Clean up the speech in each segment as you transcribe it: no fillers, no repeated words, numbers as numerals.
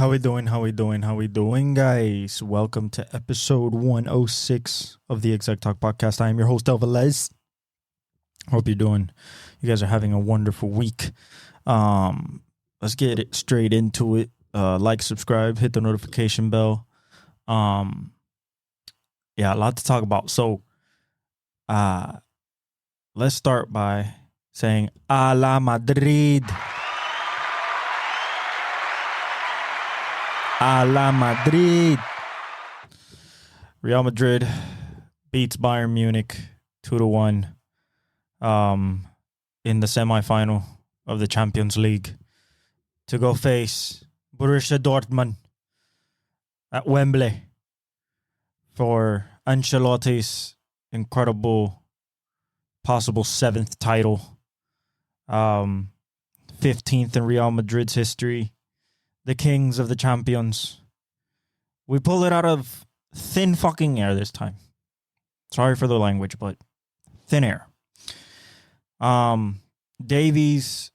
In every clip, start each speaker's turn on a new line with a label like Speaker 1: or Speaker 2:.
Speaker 1: How we doing? How we doing? How we doing, guys? Welcome to episode 106 of the Exec Talk podcast. I am your host, Elvalez. Hope you're doing. You guys are having a wonderful week. Let's get it straight into it. Like, subscribe, hit the notification bell. Yeah, a lot to talk about. So, let's start by saying "A la Madrid." A la Madrid. Real Madrid beats Bayern Munich 2-1 in the semifinal of the Champions League to go face Borussia Dortmund at Wembley for Ancelotti's incredible possible 7th title, 15th in Real Madrid's history. The kings of the champions. We pull it out of thin fucking air this time. Sorry for the language, but thin air. Davies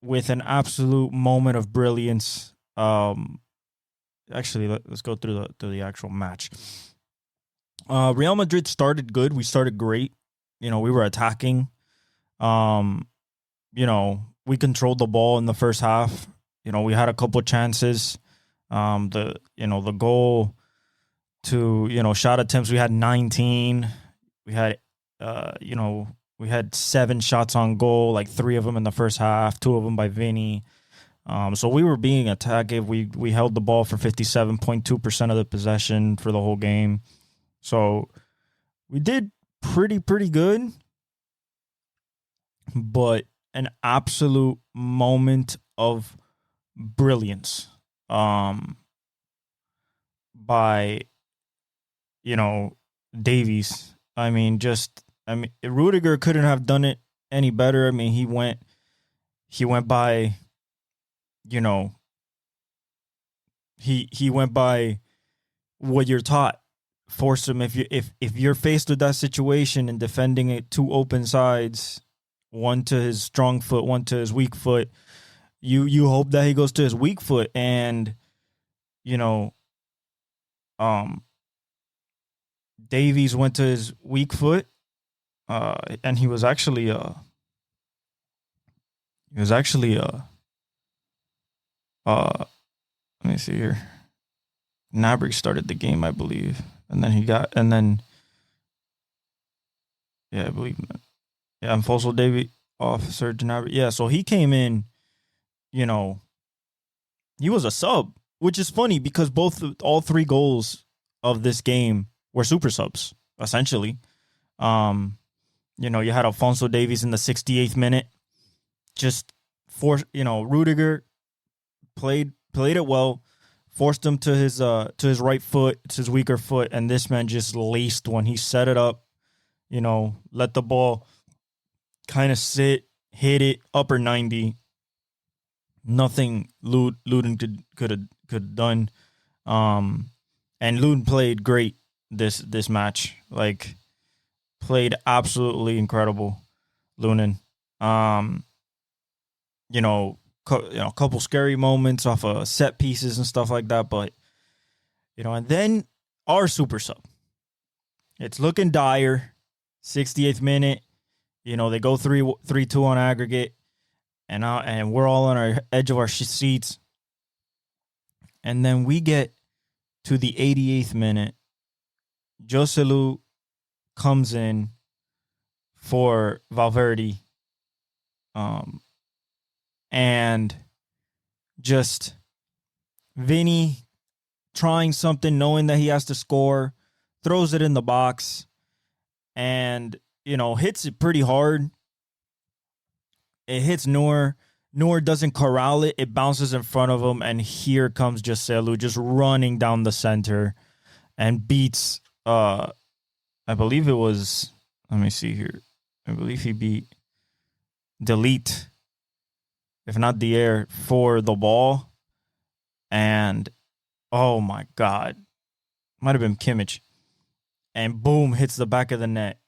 Speaker 1: with an absolute moment of brilliance. Actually, let's go through the actual match. Real Madrid started good. We started great. We were attacking. We controlled the ball in the first half. We had a couple chances. The goal to, shot attempts, we had 19. We had, we had 7 shots on goal, like 3 of them in the first half, 2 of them by Vinny. So we were being attacked. We held the ball for 57.2% of the possession for the whole game. So we did pretty good. But an absolute moment of brilliance by Davies. Rudiger couldn't have done it any better. He went by he went by what you're taught. Force him. If you're faced with that situation and defending it 2 open sides, one to his strong foot, one to his weak foot, you hope that he goes to his weak foot. And Davies went to his weak foot, and he was actually let me see here. Gnabry started the game, I believe, and then I believe, and Fosso Davies off Serge Gnabry. Yeah, so he came in. He was a sub, which is funny because all 3 goals of this game were super subs, essentially. You had Alphonso Davies in the 68th minute. Rudiger played it well, forced him to his right foot, it's his weaker foot, and this man just laced one. He set it up, let the ball kind of sit, hit it, upper 90. Nothing Luden could have done. And Luden played great this match. Like, played absolutely incredible. Luden. A couple scary moments off of set pieces and stuff like that, but and then our super sub. It's looking dire. 68th minute. They go 3-2 on aggregate. And we're all on our edge of our seats. And then we get to the 88th minute. Joselu comes in for Valverde. And just Vinny trying something, knowing that he has to score, throws it in the box, and, hits it pretty hard. It hits Noor. Noor doesn't corral it. It bounces in front of him, and here comes Joselu just running down the center and beats, I believe it was, let me see here. I believe he beat Delete, if not Dier, for the ball. And, oh my God, might have been Kimmich. And boom, hits the back of the net.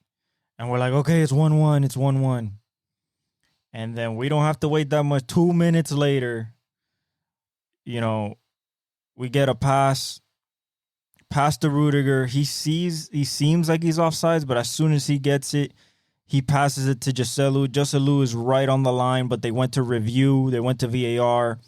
Speaker 1: And we're like, okay, it's 1-1. It's 1-1. And then we don't have to wait that much. 2 minutes later, We get a pass to Rudiger. He seems like he's offsides, but as soon as he gets it, he passes it to Joselu. Joselu is right on the line, but they went to review. They went to VAR.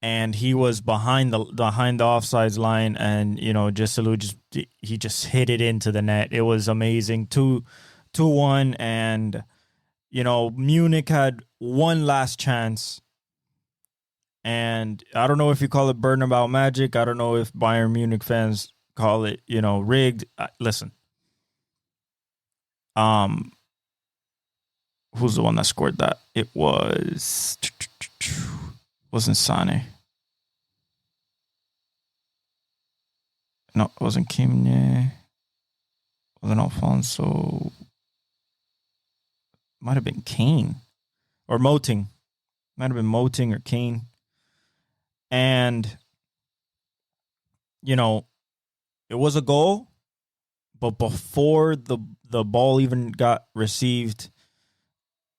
Speaker 1: And he was behind the offsides line, and Joselu just hit it into the net. It was amazing. 2-1, and Munich had one last chance. And I don't know if you call it Bernabeu magic. I don't know if Bayern Munich fans call it, rigged. Listen. Who's the one that scored that? It wasn't Sane. No, it wasn't Kimne. It wasn't Alfonso. Might have been Kane or Moting. Might have been Moting or Kane. And, it was a goal, but before the ball even got received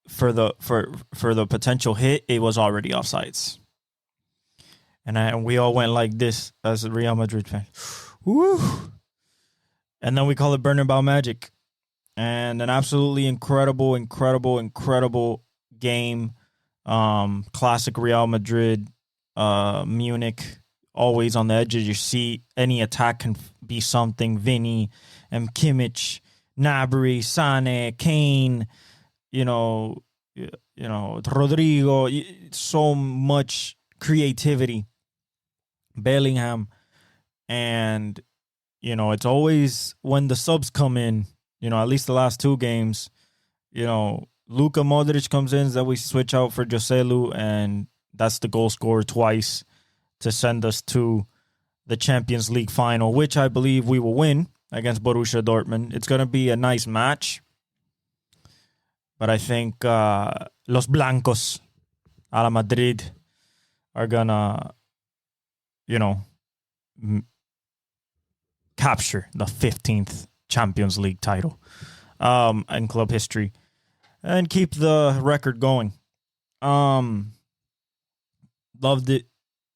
Speaker 1: for the potential hit, it was already offsides. And we all went like this as a Real Madrid fan. Woo! And then we call it Bernabeu magic. And an absolutely incredible game. Classic Real Madrid. Munich, always on the edge of your seat. Any attack can be something. Vinny and Kimmich, Gnabry, Sane, Kane, Rodrigo. So much creativity. Bellingham. And, it's always when the subs come in, at least the last two games, Luka Modric comes in, that we switch out for Joselu, and that's the goal scorer twice to send us to the Champions League final, which I believe we will win against Borussia Dortmund. It's going to be a nice match. But I think Los Blancos a la Madrid are going to, capture the 15th Champions League title in club history and keep the record going. Loved it.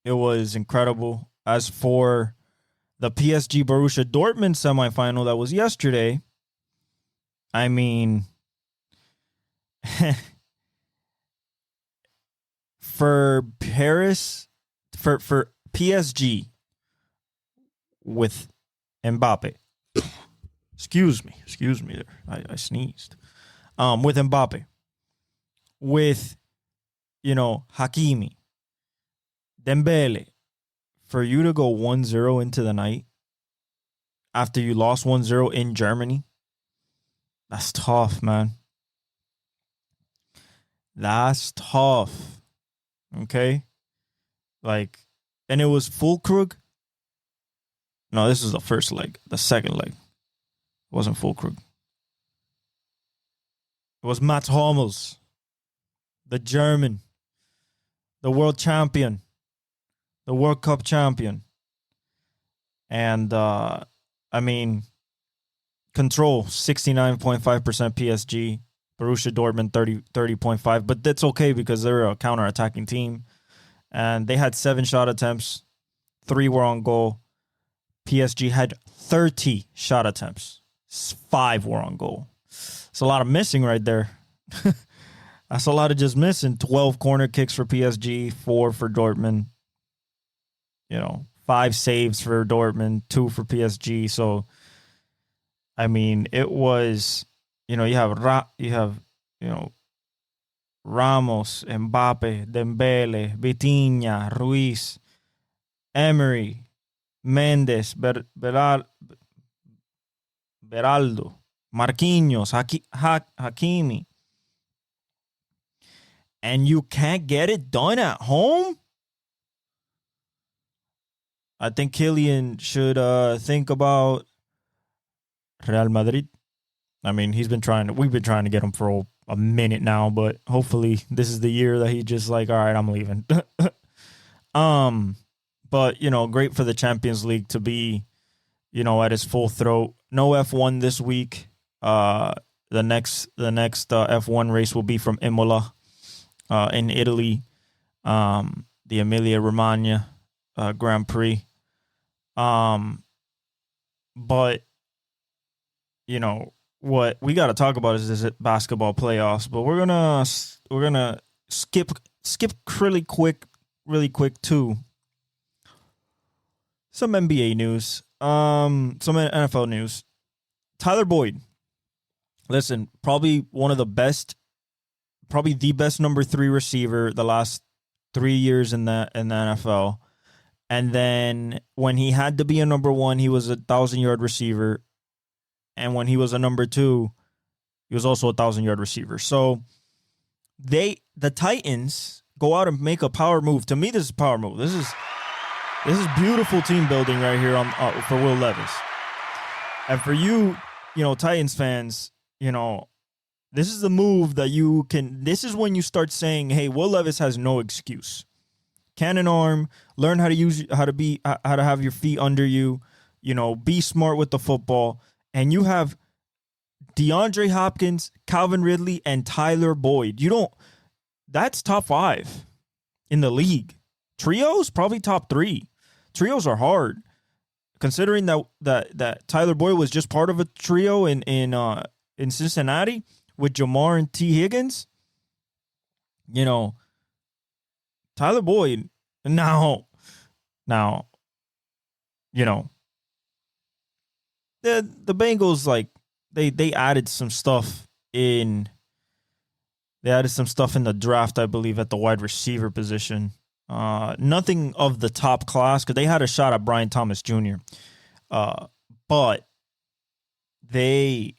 Speaker 1: It was incredible. As for the PSG Borussia Dortmund semifinal that was yesterday, I mean, for Paris, for PSG with Mbappe. Excuse me there. I sneezed. With Mbappe. With, Hakimi. Dembele, for you to go 1-0 into the night after you lost 1-0 in Germany, that's tough, man. That's tough. Okay? And it was Füllkrug. No, this is the first leg. The second leg. It wasn't Füllkrug. It was Mats Hummels, the German, the world champion. The World Cup champion. And, control, 69.5% PSG. Borussia Dortmund, 30.5%. But that's okay because they're a counter-attacking team. And they had 7 shot attempts. 3 were on goal. PSG had 30 shot attempts. 5 were on goal. It's a lot of missing right there. That's a lot of just missing. 12 corner kicks for PSG, 4 for Dortmund. 5 saves for Dortmund, 2 for PSG. So, it was, you have Ramos, Mbappe, Dembele, Vitinha, Ruiz, Emery, Mendes, Beraldo, Marquinhos, Hakimi. And you can't get it done at home? I think Kylian should think about Real Madrid. We've been trying to get him for a minute now, but hopefully this is the year that he just all right, I'm leaving. But great for the Champions League to be, at his full throat. No F1 this week. The next F1 race will be from Imola, in Italy. the Emilia Romagna Grand Prix. But what we got to talk about is this basketball playoffs. But we're gonna skip really quick to some NBA news, some NFL news. Tyler Boyd, listen, probably the best number 3 receiver the last 3 years in the NFL. And then when he had to be a number 1, he was 1,000-yard receiver. And when he was a number 2, he was also a 1,000-yard receiver. So the Titans go out and make a power move. To me, this is a power move. This is beautiful team building right here for Will Levis. And for you, Titans fans, this is the move that you can. This is when you start saying, "Hey, Will Levis has no excuse. Cannon arm. Learn how to have your feet under you. Be smart with the football." And you have DeAndre Hopkins, Calvin Ridley, and Tyler Boyd. That's top 5 in the league. Trios, probably top 3. Trios are hard, considering that Tyler Boyd was just part of a trio in Cincinnati with Jamar and T. Higgins. Tyler Boyd now, the Bengals, like, they added some stuff in. They added some stuff in the draft, I believe, at the wide receiver position. Nothing of the top class, because they had a shot at Brian Thomas Jr. But they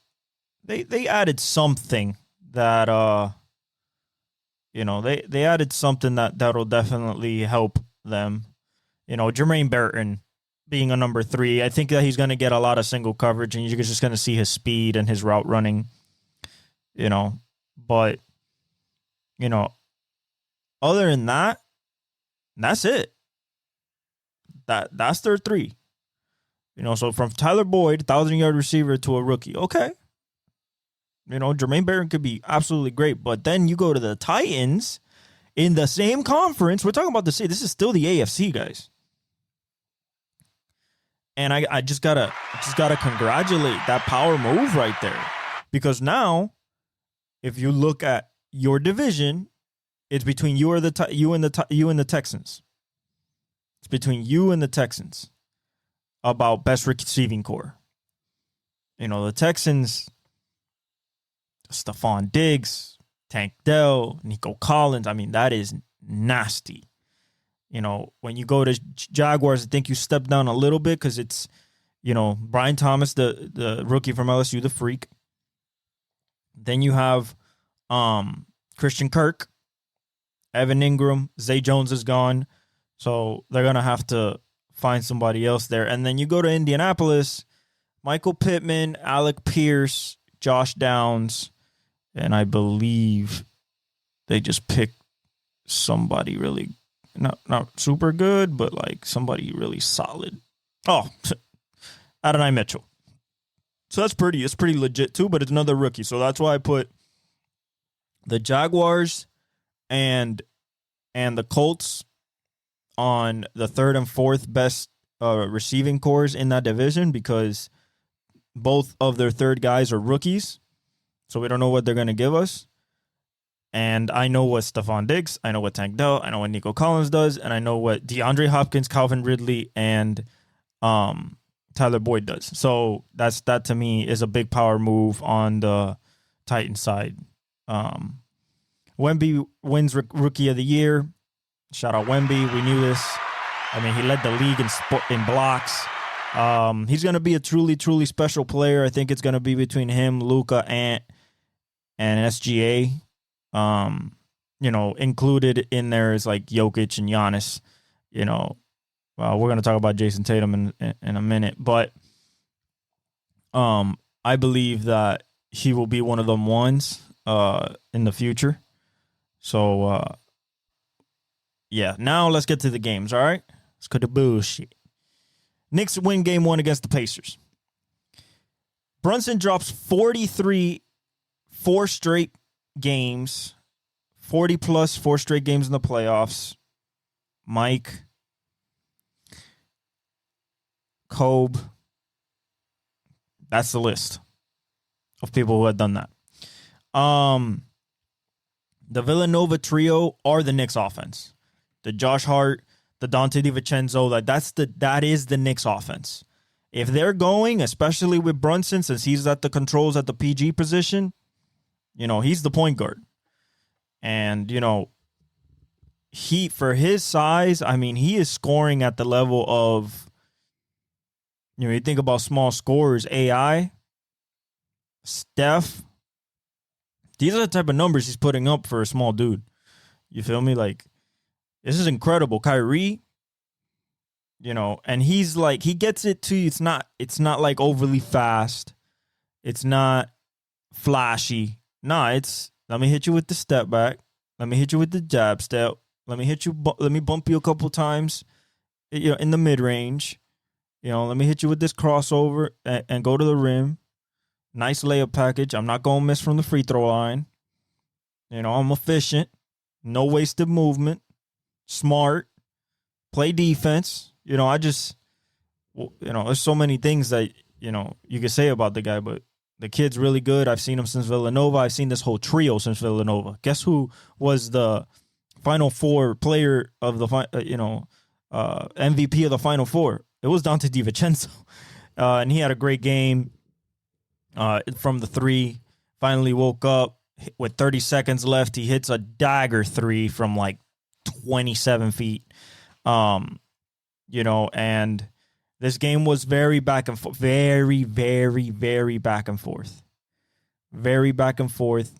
Speaker 1: added something that they added something that'll definitely help them. Jermaine Burton being a number 3, I think that he's going to get a lot of single coverage, and you're just going to see his speed and his route running. But other than that, that's it. That's their 3. So from Tyler Boyd, 1,000-yard receiver, to a rookie, okay. Jermaine Burton could be absolutely great, but then you go to the Titans in the same conference. We're talking about this is still the AFC, guys. And I just gotta congratulate that power move right there, because now, if you look at your division, it's between you and the Texans. It's between you and the Texans about best receiving core. The Texans, Stephon Diggs, Tank Dell, Nico Collins. I mean, that is nasty. When you go to Jaguars, I think you step down a little bit because it's, Brian Thomas, the rookie from LSU, the freak. Then you have Christian Kirk, Evan Ingram, Zay Jones is gone. So they're going to have to find somebody else there. And then you go to Indianapolis, Michael Pittman, Alec Pierce, Josh Downs, and I believe they just picked somebody really not super good, but like somebody really solid. Oh, Adonai Mitchell. So it's pretty legit too, but it's another rookie. So that's why I put the Jaguars and the Colts on the 3rd and 4th best receiving cores in that division, because both of their third guys are rookies. So we don't know what they're going to give us. And I know what Stephon Diggs, I know what Tank Dell, I know what Nico Collins does, and I know what DeAndre Hopkins, Calvin Ridley, and Tyler Boyd does. So that to me is a big power move on the Titans side. Wemby wins Rookie of the Year. Shout out Wemby. We knew this. I mean, he led the league in blocks. He's going to be a truly, truly special player. I think it's going to be between him, Luka, Ant, and SGA. Included in there is like Jokic and Giannis. We're going to talk about Jason Tatum in a minute, but I believe that he will be one of them ones in the future. So yeah, now let's get to the games. All right, let's go to bullshit. Knicks win game 1 against the Pacers. Brunson drops 43 4 straight games, 40 plus 4 straight games in the playoffs. Mike, Kobe. That's the list of people who had done that. The Villanova trio are the Knicks offense. The Josh Hart, the Dante DiVincenzo, that is the Knicks offense. If they're going, especially with Brunson, since he's at the controls at the PG position, he's the point guard. And, he, for his size, he is scoring at the level of, you think about small scorers, AI, Steph. These are the type of numbers he's putting up for a small dude. You feel me? Like, this is incredible. Kyrie, and he's like, he gets it to you. It's not like overly fast. It's not flashy. Nah, it's, let me hit you with the step back. Let me hit you with the jab step. Let me bump you a couple times, in the mid range. Let me hit you with this crossover and go to the rim. Nice layup package. I'm not going to miss from the free throw line. I'm efficient. No wasted movement. Smart. Play defense. There's so many things that, you could say about the guy, but the kid's really good. I've seen him since Villanova. I've seen this whole trio since Villanova. Guess who was the Final Four player of the, MVP of the Final Four? It was Dante DiVincenzo. And he had a great game from the three. Finally woke up with 30 seconds left. He hits a dagger three from like 27 feet. And this game was very back and forth. Very, very, very back and forth. Very back and forth.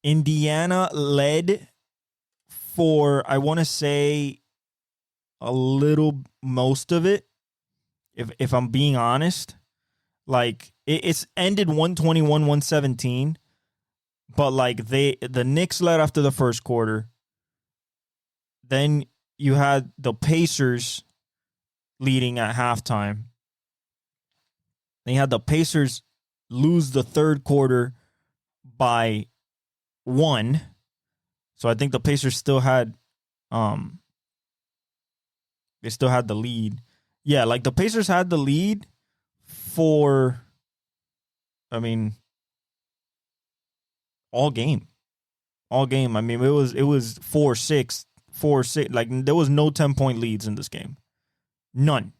Speaker 1: Indiana led for, I want to say, most of it. If I'm being honest, like it's ended 121-117, but like the Knicks led after the first quarter. Then you had the Pacers leading at halftime. Then you had the Pacers lose the third quarter by 1. So I think the Pacers still had the lead. Yeah, like the Pacers had the lead for, all game. All game. It was 4-6, 4-6. Like, there was no 10-point leads in this game. None.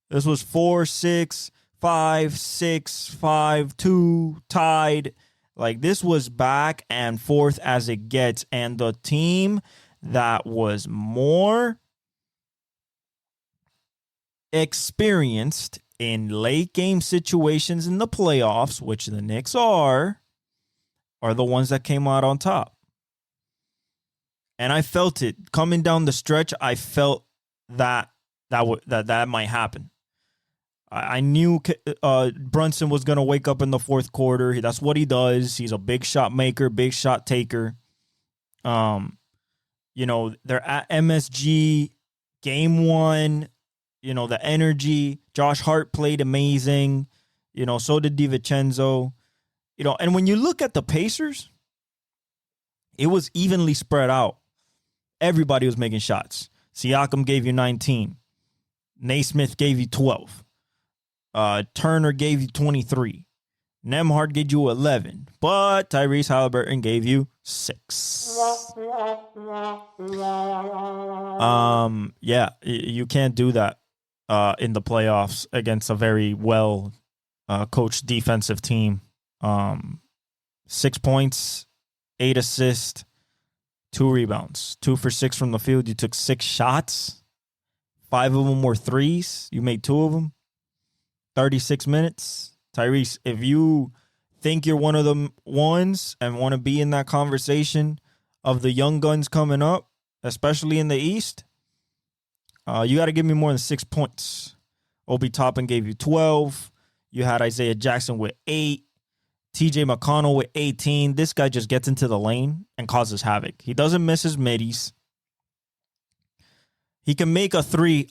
Speaker 1: This was 4-6, 5-6, 5-2, tied. Like, this was back and forth as it gets. And the team that was more experienced in late game situations in the playoffs, which the Knicks are the ones that came out on top. And I felt it coming down the stretch. I felt that might happen. I knew Brunson was going to wake up in the fourth quarter. That's what he does. He's a big shot maker, big shot taker. They're at MSG, game 1. The energy. Josh Hart played amazing. So did DiVincenzo. And when you look at the Pacers, it was evenly spread out. Everybody was making shots. Siakam gave you 19. Naismith gave you 12. Turner gave you 23. Nembhard gave you 11. But Tyrese Halliburton gave you 6. Yeah, you can't do that in the playoffs against a very well coached defensive team. 6 points, 8 assists, 2 rebounds, 2 for 6 from the field. You took 6 shots. 5 of them were threes. You made 2 of them. 36 minutes. Tyrese, if you think you're one of the ones and want to be in that conversation of the young guns coming up, especially in the East, you got to give me more than 6 points. Obi Toppin gave you 12. You had Isaiah Jackson with 8. TJ McConnell with 18. This guy just gets into the lane and causes havoc. He doesn't miss his middies. He can make a 3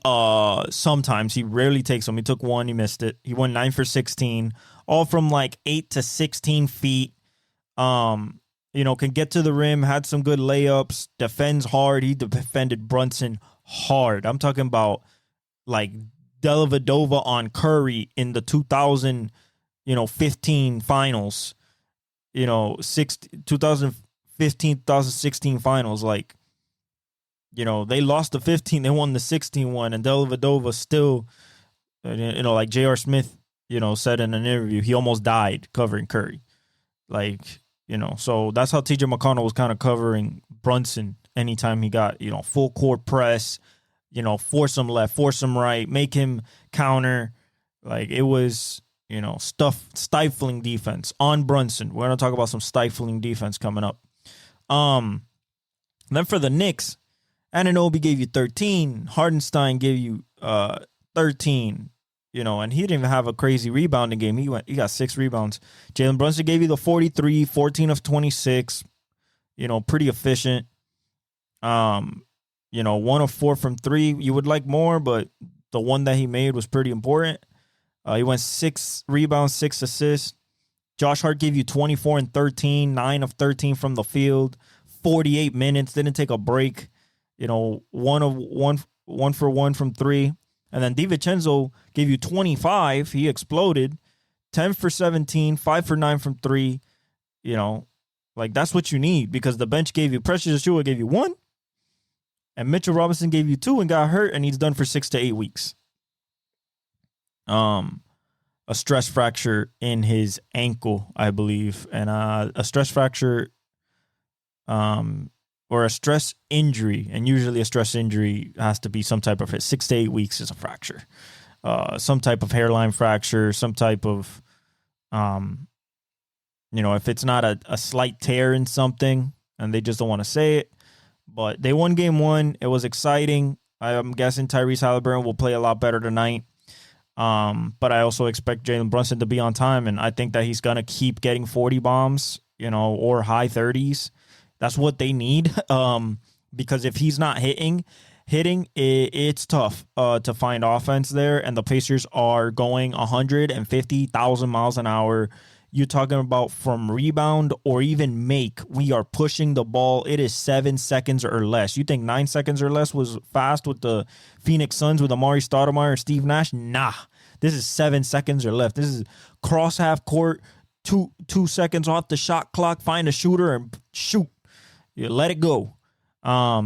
Speaker 1: sometimes. He rarely takes them. He took 1. He missed it. He went 9 for 16. All from like 8 to 16 feet. can get to the rim, had some good layups, defends hard. He defended Brunson hard. I'm talking about like Dellavedova on Curry in the 2015 finals, 2015, 2016 finals. Like, they lost the 15, they won the 16 one, and Dellavedova still, like J.R. Smith, said in an interview, he almost died covering Curry. Like, so that's how TJ McConnell was kind of covering Brunson anytime he got, full court press, force him left, force him right, make him counter. Like, it was, stifling defense on Brunson. We're going to talk about some stifling defense coming up. Then for the Knicks, Anunoby gave you 13. Hardenstein gave you 13. And he didn't even have a crazy rebounding game. He got 6 rebounds. Jalen Brunson gave you the 43, 14 of 26. Pretty efficient. 1 of 4 from 3. You would like more, but the one that he made was pretty important. He went 6 rebounds, 6 assists. Josh Hart gave you 24 and 13, 9 of 13 from the field, 48 minutes, didn't take a break. 1 for 1 from 3. And then DiVincenzo gave you 25. He exploded. 10 for 17, 5 for 9 from 3. Like, that's what you need, because the bench gave you, Precious Achiuwa gave you 1. And Mitchell Robinson gave you 2 and got hurt, and he's done for 6 to 8 weeks. A stress fracture in his ankle, I believe. And a stress fracture or a stress injury, and usually a stress injury has to be some type of 6 to 8 weeks is a fracture, some type of hairline fracture, some type of, if it's not a slight tear in something, and they just don't want to say it. But they won game 1. It was exciting. I'm guessing Tyrese Halliburton will play a lot better tonight. But I also expect Jalen Brunson to be on time, and I think that he's gonna keep getting 40 bombs, or high 30s. That's what they need, because if he's not hitting, it's tough to find offense there, and the Pacers are going 150,000 miles an hour. You're talking about from rebound or even make, we are pushing the ball. It is 7 seconds or less. You think 9 seconds or less was fast with the Phoenix Suns with Amari Stoudemire and Steve Nash? Nah, this is 7 seconds or less. This is cross half court, 2 seconds off the shot clock, find a shooter and shoot. You let it go, or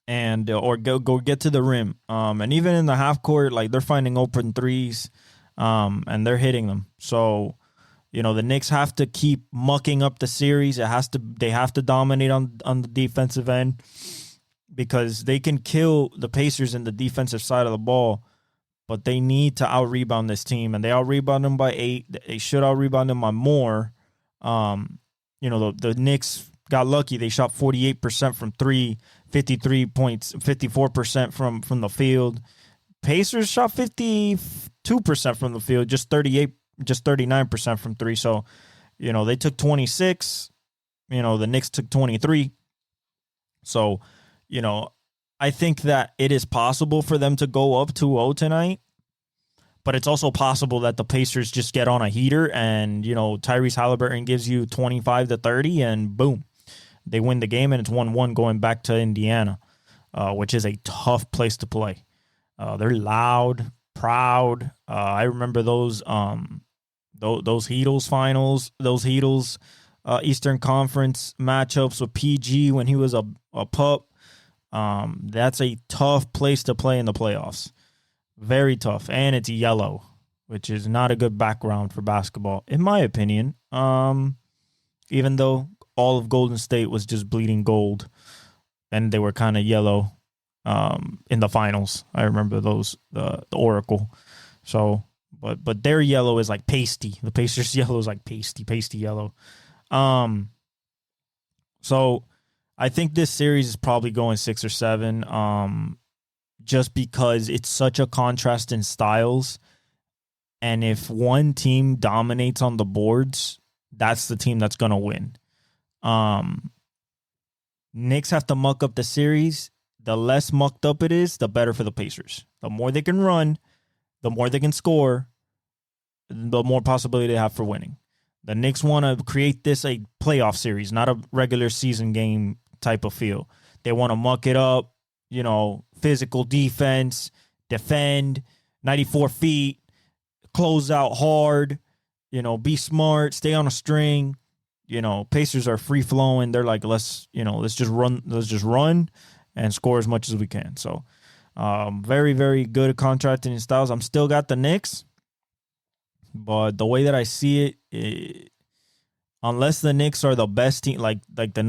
Speaker 1: go get to the rim. And even in the half court, like, they're finding open threes, and they're hitting them. So, the Knicks have to keep mucking up the series. They have to dominate on the defensive end, because they can kill the Pacers in the defensive side of the ball, but they need to out-rebound this team, and they out-rebound them by 8. They should out-rebound them by more. The Knicks got lucky. They shot 48% from 3, 53 points, 54% from the field. Pacers shot 52% from the field, just 39% from 3. So, they took 26. The Knicks took 23. So, I think that it is possible for them to go up 2-0 tonight, but it's also possible that the Pacers just get on a heater and, Tyrese Halliburton gives you 25 to 30 and boom, they win the game, and it's 1-1 going back to Indiana, which is a tough place to play. They're loud, proud. I remember those Heatles finals, those Heatles Eastern Conference matchups with PG when he was a pup. That's a tough place to play in the playoffs. Very tough. And it's yellow, which is not a good background for basketball, in my opinion. Even though all of Golden State was just bleeding gold and they were kind of yellow in the finals. I remember those, the Oracle. So, but their yellow is like pasty. The Pacers yellow is like pasty yellow. So I think this series is probably going 6 or 7, just because it's such a contrast in styles. And if one team dominates on the boards, that's the team that's going to win. Knicks have to muck up the series. The less mucked up it is, the better for the Pacers. The more they can run, the more they can score, the more possibility they have for winning. The Knicks want to create this a playoff series, not a regular season game type of feel. They want to muck it up, physical defense, defend, 94 feet, close out hard, be smart, stay on a string. Pacers are free flowing. They're like, let's just run and score as much as we can. So, very, very good contracting styles. I'm still got the Knicks, but the way that I see it, unless the Knicks are the best team, like the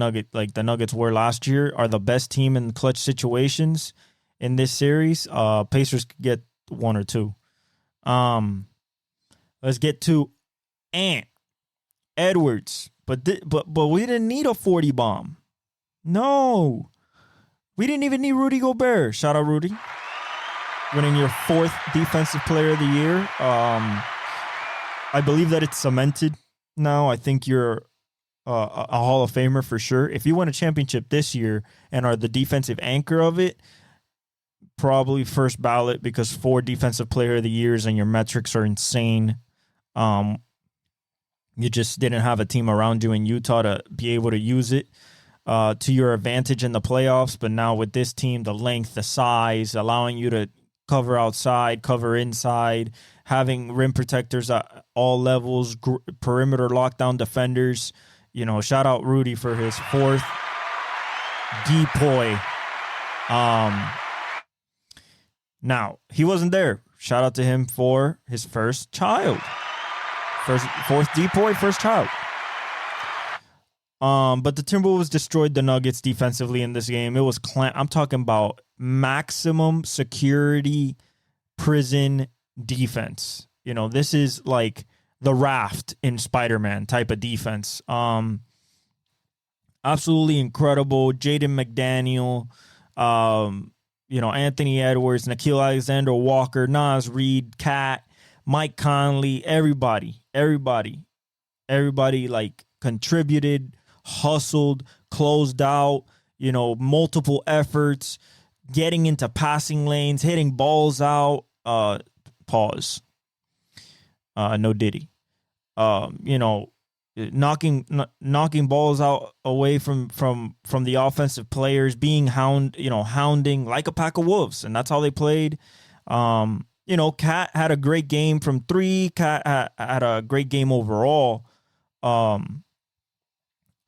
Speaker 1: Nuggets were last year, are the best team in clutch situations in this series, Pacers could get one or two. Let's get to Ant Edwards. But we didn't need a 40 bomb. No. We didn't even need Rudy Gobert. Shout out Rudy. Winning your 4th Defensive Player of the Year. I believe that it's cemented now. I think you're a Hall of Famer for sure. If you win a championship this year and are the defensive anchor of it, probably first ballot, because 4 Defensive Player of the Years and your metrics are insane. You just didn't have a team around you in Utah to be able to use it to your advantage in the playoffs. But now with this team, the length, the size, allowing you to cover outside, cover inside, having rim protectors at all levels, perimeter lockdown defenders. Shout out Rudy for his 4th DPOY. Now, he wasn't there. Shout out to him for his first child. 4th DPOY, first child. But the Timberwolves destroyed the Nuggets defensively in this game. It was I'm talking about maximum security prison defense. This is like the Raft in Spider-Man type of defense. Absolutely incredible. Jaden McDaniel, Anthony Edwards, Nickeil Alexander-Walker, Naz Reid, Cat, Mike Conley, everybody like contributed, hustled, closed out, multiple efforts, getting into passing lanes, hitting balls out, pause. No Diddy. Knocking balls out away from the offensive players, being hounding like a pack of wolves, and that's how they played. Cat had a great game from 3. Cat had a great game overall.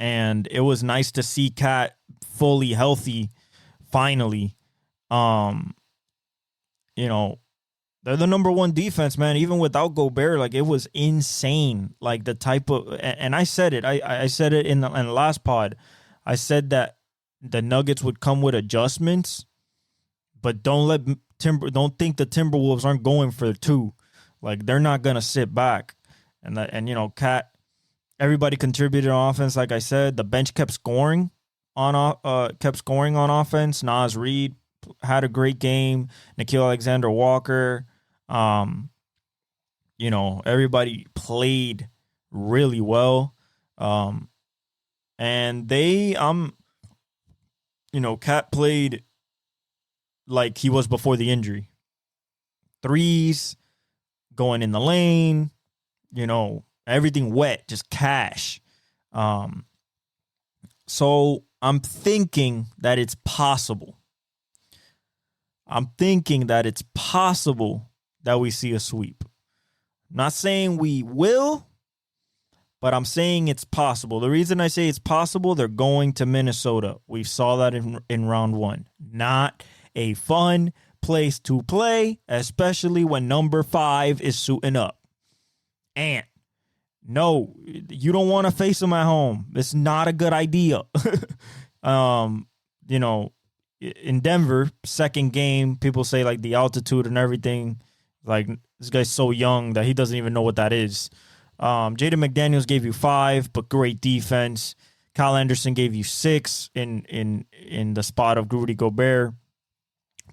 Speaker 1: And it was nice to see Cat fully healthy finally. They're the number 1 defense, man. Even without Gobert, like, it was insane. Like, the type of, and I said it. I said it in the last pod. I said that the Nuggets would come with adjustments, but don't think the Timberwolves aren't going for 2. Like, they're not gonna sit back. And Cat, everybody contributed on offense. Like I said, the bench kept scoring on offense. Naz Reid had a great game. Nickeil Alexander-Walker. Everybody played really well. And Cat played like he was before the injury. Threes, going in the lane, everything wet, just cash. So I'm thinking that it's possible. That we see a sweep. I'm not saying we will, but I'm saying it's possible. The reason I say it's possible, they're going to Minnesota. We saw that in round 1. Not a fun place to play, especially when number 5 is suiting up. And no, you don't want to face them at home. It's not a good idea. In Denver, second game, people say like the altitude and everything. Like, this guy's so young that he doesn't even know what that is. Jaden McDaniels gave you 5, but great defense. Kyle Anderson gave you 6 in the spot of Rudy Gobert,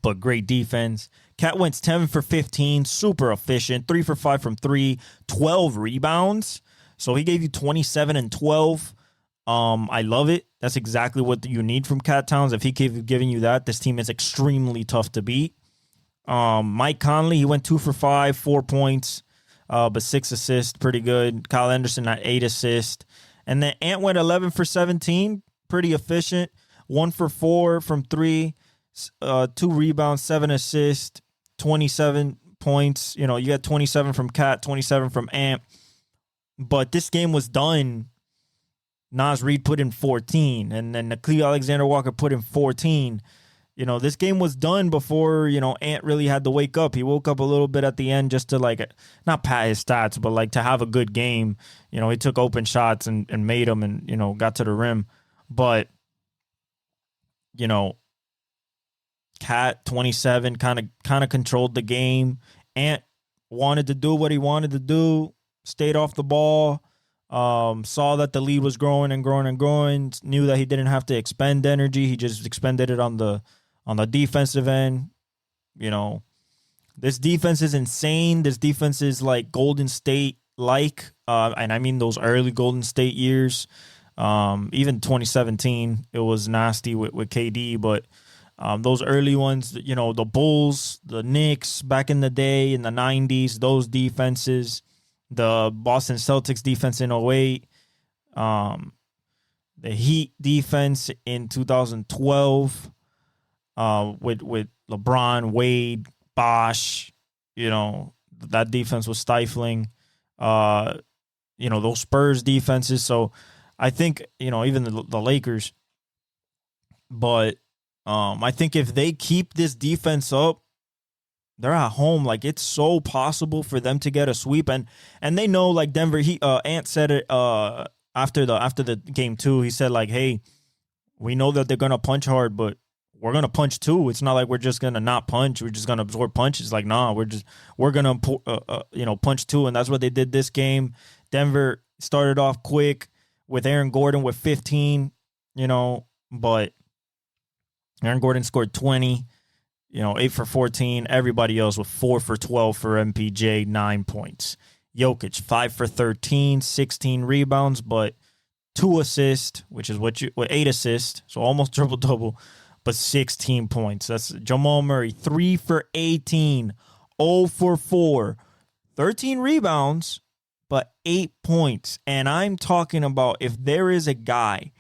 Speaker 1: but great defense. Cat Wentz 10 for 15, super efficient, 3 for 5 from 3, 12 rebounds. So he gave you 27 and 12. I love it. That's exactly what you need from Cat Towns. If he giving you that, this team is extremely tough to beat. Mike Conley, he went 2 for 5, 4 points. but 6 assists, pretty good. Kyle Anderson had 8 assists. And then Ant went 11 for 17, pretty efficient. 1 for 4 from 3, 2 rebounds, 7 assists, 27 points. You know, you got 27 from Cat, 27 from Ant. But this game was done. Naz Reid put in 14, and then Nickeil Alexander-Walker put in 14. You know, this game was done before, you know, Ant really had to wake up. He woke up a little bit at the end just to, like, not pat his stats, but, like, to have a good game. You know, he took open shots and made them and, you know, got to the rim. But, you know, Cat, 27, kind of controlled the game. Ant wanted to do what he wanted to do, stayed off the ball. Saw that the lead was growing and growing and growing, knew that he didn't have to expend energy. He just expended it on the defensive end. You know, this defense is insane. This defense is like Golden State like, and I mean those early Golden State years. Even 2017, it was nasty with KD, but those early ones, you know, the Bulls, the Knicks back in the day in the 90s, those defenses. The Boston Celtics defense in 2008, the Heat defense in 2012, with LeBron, Wade, Bosh, you know, that defense was stifling. You know, those Spurs defenses. So I think, you know, even the Lakers. But I think if they keep this defense up, they're at home. Like, it's so possible for them to get a sweep, and they know, like, Denver. Ant said it after the game too. He said, like, hey, we know that they're gonna punch hard, but we're gonna punch too. It's not like we're just gonna not punch. We're just gonna absorb punches. Like, nah, we're gonna you know, punch too, and that's what they did this game. Denver started off quick with Aaron Gordon with 15, you know, but Aaron Gordon scored 20. You know, 8 for 14. Everybody else with 4 for 12 for MPJ, 9 points. Jokic, 5 for 13, 16 rebounds, but 2 assists, which is 8 assists, so almost triple-double, but 16 points. That's Jamal Murray, 3 for 18, 0 for 4, 13 rebounds, but 8 points. And I'm talking about, if there is a guy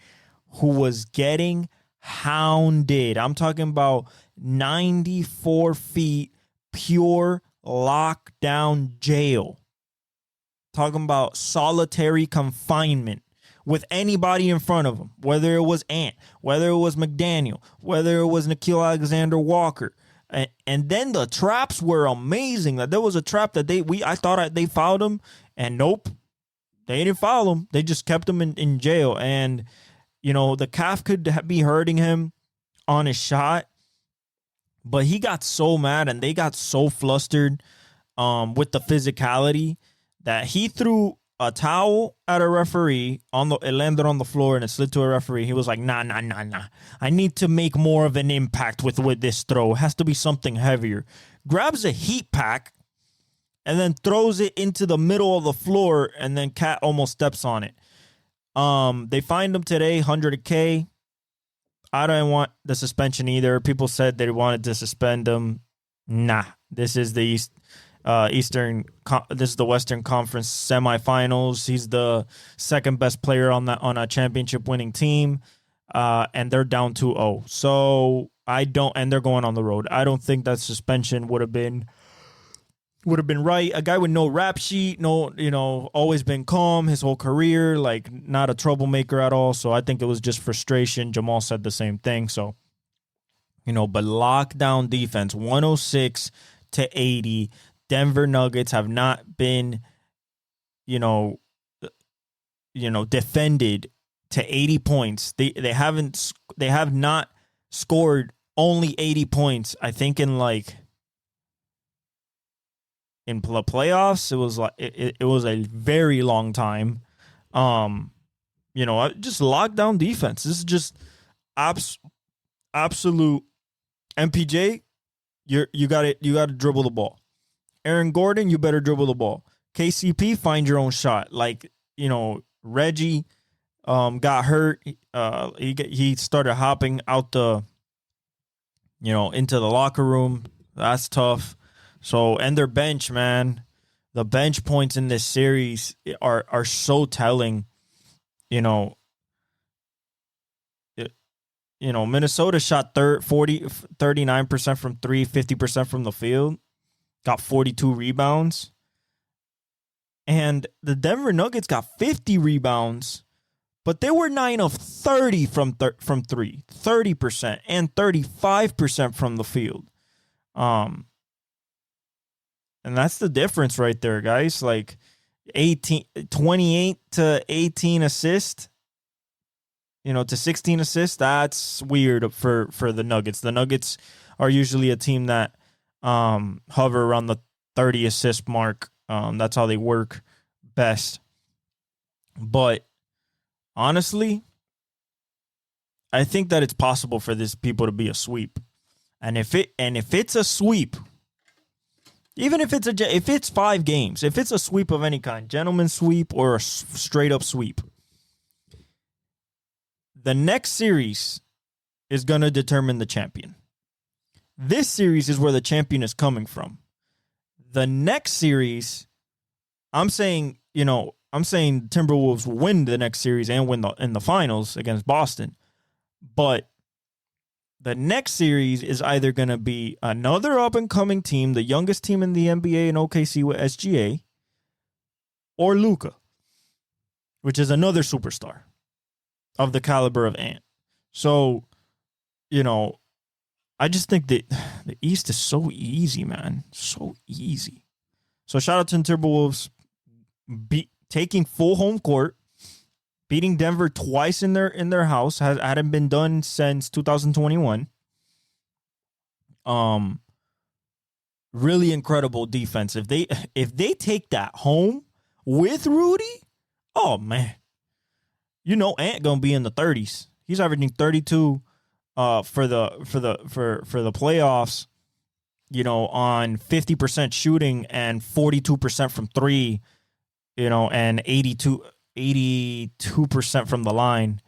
Speaker 1: who was getting hounded, I'm talking about 94 feet, pure lockdown jail. Talking about solitary confinement with anybody in front of him, whether it was Ant, whether it was McDaniel, whether it was Nickeil Alexander-Walker. And then the traps were amazing. That there was a trap that I thought they fouled him, and nope, they didn't foul him. They just kept him in jail. And, you know, the calf could be hurting him on his shot. But he got so mad and they got so flustered with the physicality that he threw a towel at a referee. It landed on the floor and it slid to a referee. He was like, nah. I need to make more of an impact with this throw. It has to be something heavier. Grabs a heat pack and then throws it into the middle of the floor, and then Cat almost steps on it. They fined him today, $100K. I don't want the suspension either. People said they wanted to suspend him. Nah, this is the This is the Western Conference semifinals. He's the second best player on a championship winning team, and they're down 2-0. So and they're going on the road. I don't think that suspension would have been right. A guy with no rap sheet, no, you know, always been calm his whole career, like not a troublemaker at all. So I think it was just frustration. Jamal said the same thing. So, you know, but lockdown defense, 106-80. Denver Nuggets have not been, you know, defended to 80 points. They have not scored only 80 points. I think in the playoffs, it was like it was a very long time. You know, just lockdown defense. This is just absolute MPJ. You got to dribble the ball. Aaron Gordon, you better dribble the ball. KCP, find your own shot. Like, you know, Reggie got hurt. He started hopping out into the locker room. That's tough. So, and their bench, man. the bench points in this series are so telling. You know, Minnesota shot 39% from three, 50% from the field, got 42 rebounds. And the Denver Nuggets got 50 rebounds, but they were 9 of 30 from three, 30%, and 35% from the field. And that's the difference right there, guys. Like 28 to 18 assists, to 16 assists. That's weird for the Nuggets. The Nuggets are usually a team that hover around the 30 assist mark. That's how they work best. But honestly, I think that it's possible for this people to be a sweep. And if it's a sweep, even if it's 5 games, if it's a sweep of any kind, gentleman's sweep or a straight up sweep, the next series is going to determine the champion. This series is where the champion is coming from. The next series, I'm saying Timberwolves will win the next series and win in the finals against Boston. But the next series is either going to be another up-and-coming team, the youngest team in the NBA in OKC with SGA, or Luka, which is another superstar of the caliber of Ant. So, I just think that the East is so easy, man. So easy. So shout out to the Timberwolves taking full home court, beating Denver twice in their house. Hadn't been done since 2021. Really incredible defense. If they take that home with Rudy, oh man. Ant gonna be in the 30s. He's averaging 32 for the playoffs, on 50% shooting and 42% from three, and 82% from the line,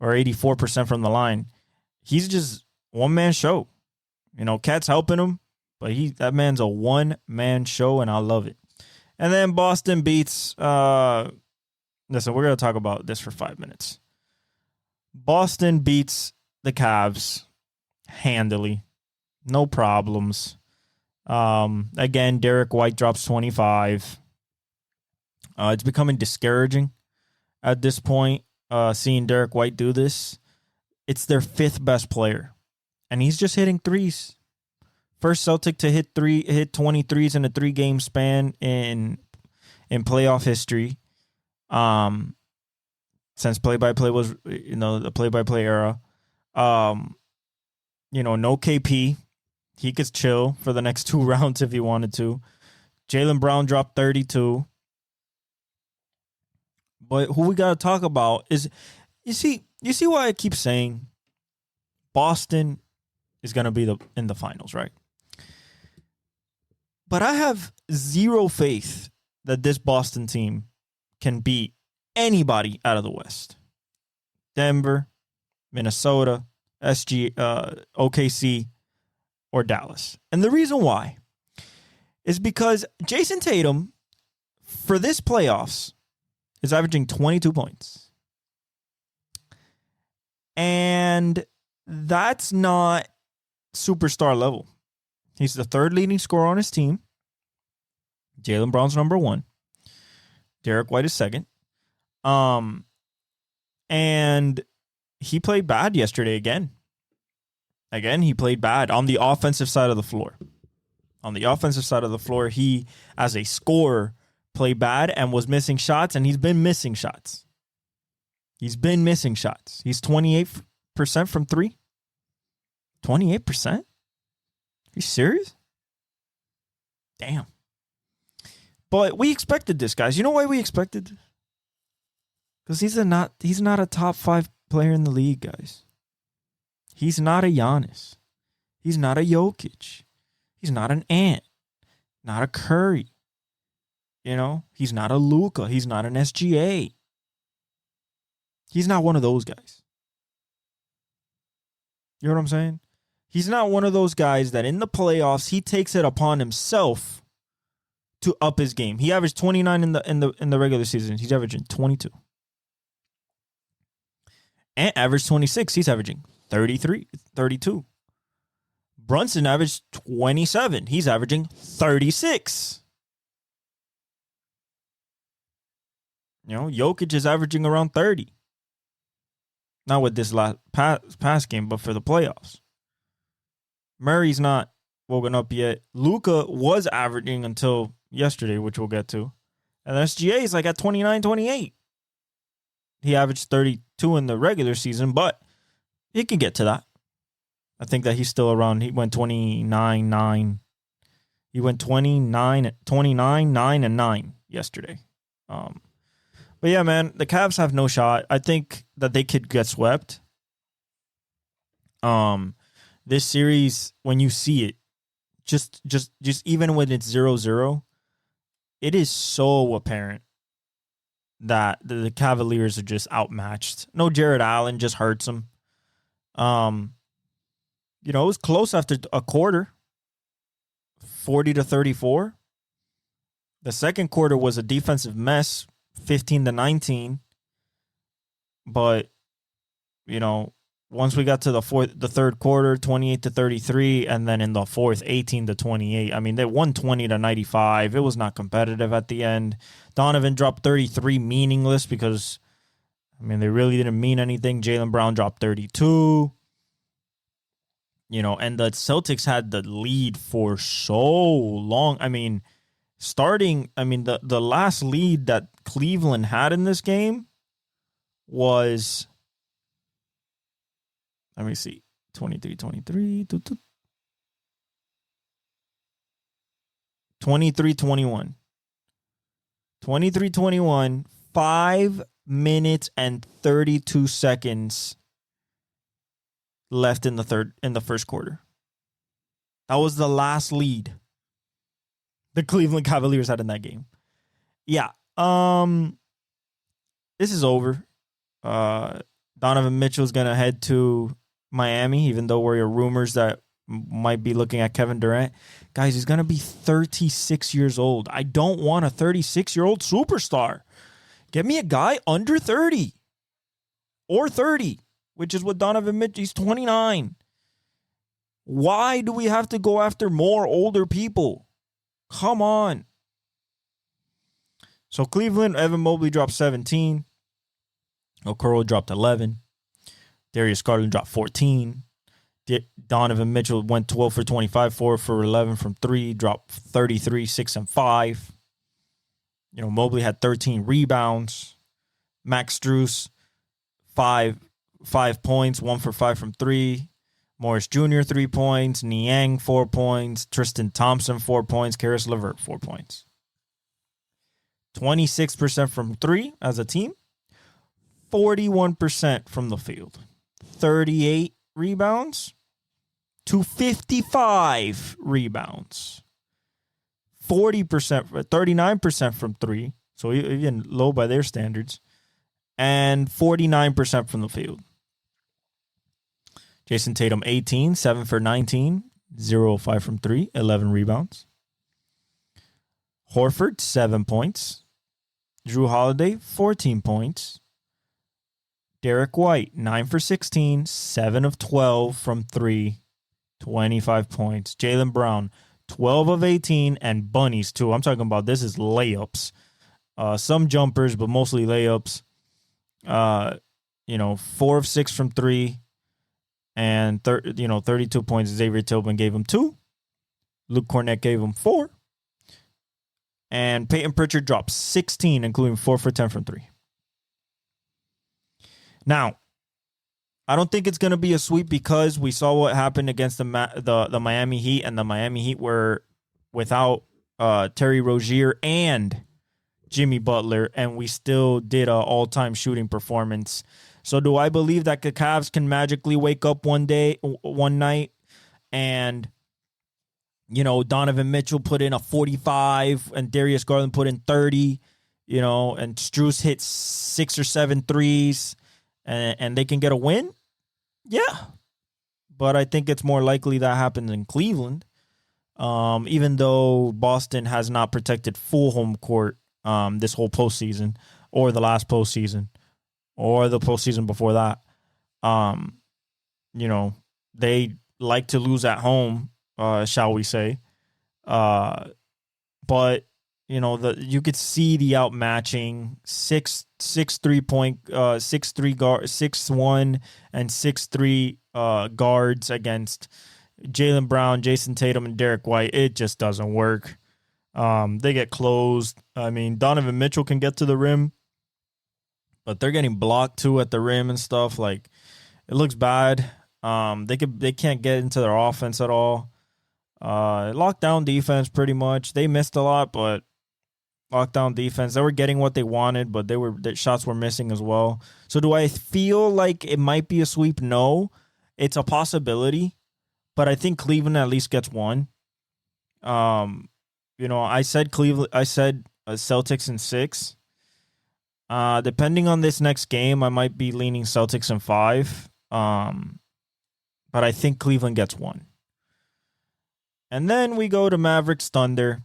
Speaker 1: or 84% from the line. He's just one-man show. Cat's helping him, but that man's a one-man show, and I love it. And then Boston beats listen, we're going to talk about this for 5 minutes. Boston beats the Cavs handily. No problems. Again, Derek White drops 25. It's becoming discouraging at this point, seeing Derek White do this. It's their 5th best player, and he's just hitting threes. First Celtic to hit 23s in a 3-game span in playoff history. Since play-by-play was, the play-by-play era. No KP. He could chill for the next 2 rounds if he wanted to. Jaylen Brown dropped 32. But who we got to talk about is, you see why I keep saying Boston is going to be in the finals, right? But I have zero faith that this Boston team can beat anybody out of the West. Denver, Minnesota, OKC, or Dallas. And the reason why is because Jason Tatum, for this playoffs, is averaging 22 points. And that's not superstar level. He's the 3rd leading scorer on his team. Jaylen Brown's number 1. Derek White is 2nd. And he played bad yesterday again. Again, he played bad on the offensive side of the floor. On the offensive side of the floor, he, as a scorer, played bad and was missing shots, and he's been missing shots. He's 28% from 3. 28%? Are you serious? Damn. But we expected this, guys. You know why we expected? Because he's not a top 5 player in the league, guys. He's not a Giannis. He's not a Jokic. He's not an Ant. Not a Curry. He's not a Luka. He's not an SGA. He's not one of those guys. You know what I'm saying? He's not one of those guys that in the playoffs, he takes it upon himself to up his game. He averaged 29 in the regular season. He's averaging 22. Ant averaged 26. He's averaging 33, 32. Brunson averaged 27. He's averaging 36. Jokic is averaging around 30. Not with this last pass game, but for the playoffs. Murray's not woken up yet. Luka was averaging until yesterday, which we'll get to. And SGA is like at 29, 28. He averaged 32 in the regular season, but he can get to that. I think that he's still around. He went 29-9. He went 29, 9, and 9 yesterday. But yeah, man, the Cavs have no shot. I think that they could get swept. This series, when you see it, just even when it's 0-0, it is so apparent that the Cavaliers are just outmatched. No Jared Allen, just hurts them. It was close after a quarter, 40-34. The second quarter was a defensive mess, 15-19. But, once we got to the third quarter, 28-33, and then in the fourth, 18-28. I mean, they won 20-95. It was not competitive at the end. Donovan dropped 33, meaningless because, they really didn't mean anything. Jaylen Brown dropped 32. And the Celtics had the lead for so long. The last lead that Cleveland had in this game was, let me see, 23-23, 23-21. 23-21, 5 minutes and 32 seconds left in the first quarter. That was the last lead the Cleveland Cavaliers had in that game. Yeah. This is over. Donovan Mitchell's going to head to Miami, even though we're rumors that might be looking at Kevin Durant. Guys, he's going to be 36 years old. I don't want a 36-year-old superstar. Get me a guy under 30 or 30. Which is what Donovan Mitchell, he's 29. Why do we have to go after more older people? Come on. So Cleveland, Evan Mobley dropped 17. Okoro dropped 11. Darius Garland dropped 14. Donovan Mitchell went 12 for 25, 4 for 11 from 3, dropped 33, 6 and 5. Mobley had 13 rebounds. Max Strus, 5 points, 1 for 5 from 3. Morris Jr., 3 points. Niang, 4 points. Tristan Thompson, 4 points. Karis LeVert, 4 points. 26% from 3 as a team. 41% from the field. 38 rebounds to 55 rebounds. 39% from 3. So even low by their standards. And 49% from the field. Jason Tatum, 18, 7 for 19, 0 of 5 from 3, 11 rebounds. Horford, 7 points. Drew Holiday, 14 points. Derek White, 9 for 16, 7 of 12 from 3, 25 points. Jaylen Brown, 12 of 18, and bunnies, too. I'm talking about this is layups. Some jumpers, but mostly layups. 4 of 6 from 3. And 32 points. Xavier Tillman gave him 2. Luke Cornett gave him 4. And Peyton Pritchard dropped 16, including 4 for 10 from 3. Now, I don't think it's going to be a sweep because we saw what happened against the Miami Heat, and the Miami Heat were without Terry Rozier and Jimmy Butler, and we still did an all-time shooting performance. So do I believe that the Cavs can magically wake up one night, and, Donovan Mitchell put in a 45 and Darius Garland put in 30, and Strus hit 6 or 7 threes and they can get a win? Yeah. But I think it's more likely that happens in Cleveland. Even though Boston has not protected full home court this whole postseason or the last postseason or the postseason before that. Um, you know, they like to lose at home, shall we say. But you could see the outmatching 6'1" and 6'3" guards against Jaylen Brown, Jason Tatum, and Derek White. It just doesn't work. They get closed. I mean, Donovan Mitchell can get to the rim, but they're getting blocked too at the rim and stuff. Like, it looks bad. They can't get into their offense at all. Lockdown defense, pretty much. They missed a lot, but lockdown defense. They were getting what they wanted, but their shots were missing as well. So do I feel like it might be a sweep? No, it's a possibility, but I think Cleveland at least gets one. I said Cleveland. I said Celtics in 6. Depending on this next game, I might be leaning Celtics in 5. But I think Cleveland gets 1. And then we go to Mavericks Thunder.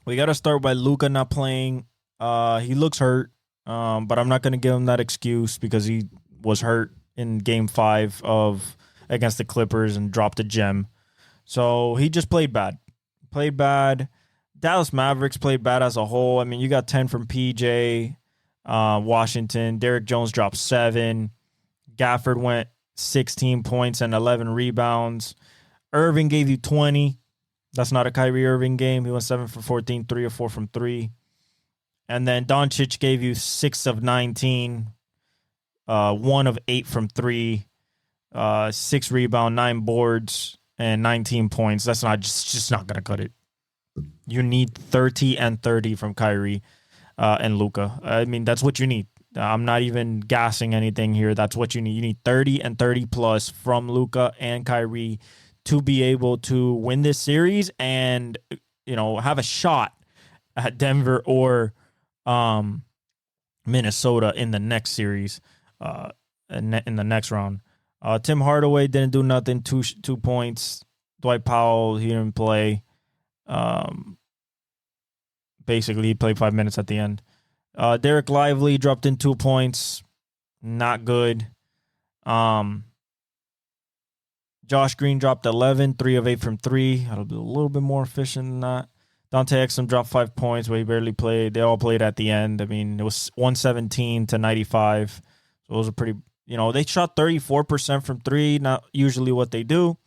Speaker 1: We got to start by Luka not playing. He looks hurt, but I'm not going to give him that excuse because he was hurt in Game 5 against the Clippers and dropped a gem. So he just played bad. Dallas Mavericks played bad as a whole. I mean, you got 10 from PJ Washington. Derek Jones dropped 7. Gafford went 16 points and 11 rebounds. Irving gave you 20. That's not a Kyrie Irving game. He went 7 for 14, 3 of 4 from 3. And then Doncic gave you 6 of 19, 1 of 8 from 3, 6 rebound, 9 boards, and 19 points. That's just not gonna cut it. You need 30 and 30 from Kyrie and Luka. I mean, that's what you need. I'm not even gassing anything here. That's what you need. You need 30 and 30 plus from Luka and Kyrie to be able to win this series and, have a shot at Denver or Minnesota in the next series, in the next round. Tim Hardaway didn't do nothing. 2 points. Dwight Powell, he didn't play. Basically, he played 5 minutes at the end. Derek Lively dropped in 2 points. Not good. Josh Green dropped 11, 3 of 8 from 3. That'll be a little bit more efficient than that. Dante Exum dropped 5 points, but he barely played. They all played at the end. I mean, it was 117 to 95. So those are pretty, they shot 34% from 3, not usually what they do.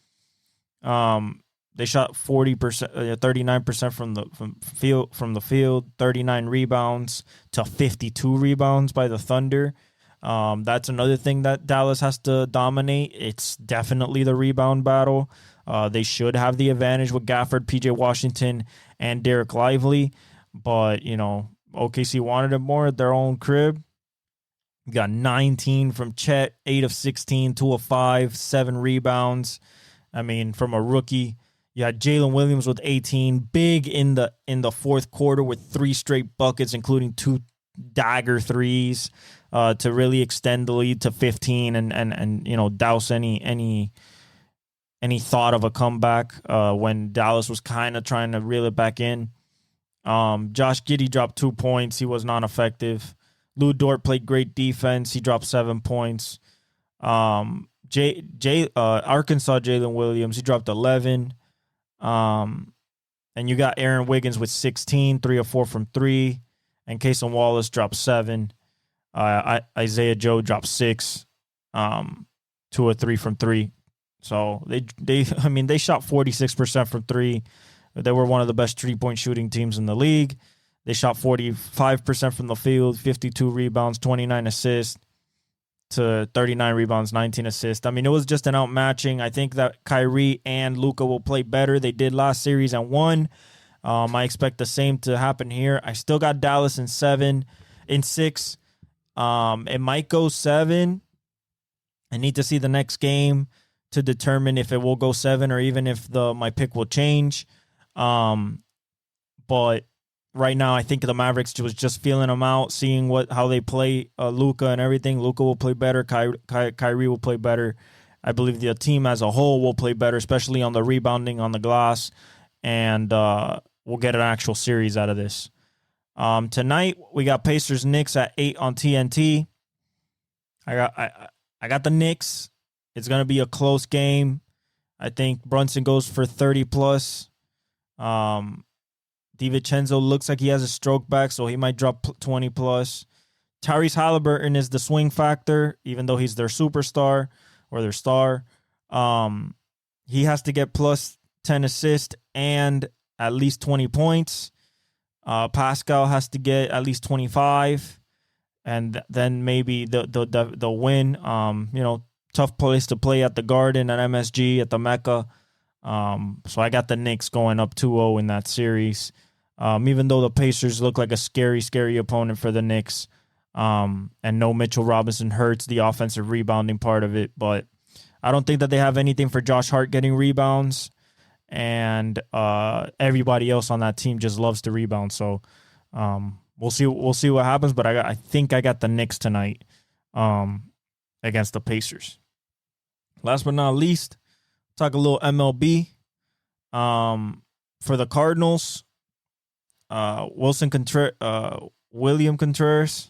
Speaker 1: They shot 40%, 39% from the field, 39 rebounds to 52 rebounds by the Thunder. That's another thing that Dallas has to dominate. It's definitely the rebound battle. They should have the advantage with Gafford, PJ Washington, and Derek Lively. But, OKC wanted it more at their own crib. You got 19 from Chet, 8 of 16, 2 of 5, 7 rebounds. I mean, from a rookie. You had Jalen Williams with 18, big in the fourth quarter with 3 straight buckets, including 2 dagger threes, to really extend the lead to 15 and douse any thought of a comeback when Dallas was kind of trying to reel it back in. Josh Giddey dropped 2 points. He was non-effective. Lou Dort played great defense. He dropped 7 points. Arkansas Jalen Williams, he dropped 11. And you got Aaron Wiggins with 16, 3 of 4 from 3. And Cason Wallace dropped 7. Isaiah Joe dropped 6, 2 of 3 from 3. So they shot 46% from 3. They were one of the best 3-point shooting teams in the league. They shot 45% from the field, 52 rebounds, 29 assists to 39 rebounds, 19 assists. I mean, it was just an outmatching. I think that Kyrie and Luka will play better. They did last series and won. I expect the same to happen here. I still got Dallas in 6. It might go 7. I need to see the next game to determine if it will go 7 or even if my pick will change. But right now, I think the Mavericks was just feeling them out, seeing how they play Luka and everything. Luka will play better. Kyrie will play better. I believe the team as a whole will play better, especially on the rebounding on the glass, and we'll get an actual series out of this. Tonight we got Pacers Knicks at 8 on TNT. I got the Knicks. It's gonna be a close game. I think Brunson goes for 30 plus. DiVincenzo looks like he has a stroke back, so he might drop 20 plus. Tyrese Halliburton is the swing factor, even though he's their superstar or their star. He has to get plus 10 assists and at least 20 points. Pascal has to get at least 25, and then maybe the win. Tough place to play at the Garden, at MSG, at the Mecca. So I got the Knicks going up 2-0 in that series. Even though the Pacers look like a scary, scary opponent for the Knicks. And no Mitchell Robinson hurts the offensive rebounding part of it. But I don't think that they have anything for Josh Hart getting rebounds. And everybody else on that team just loves to rebound. So we'll see what happens. But I think I got the Knicks tonight against the Pacers. Last but not least, talk a little MLB. For the Cardinals, William Contreras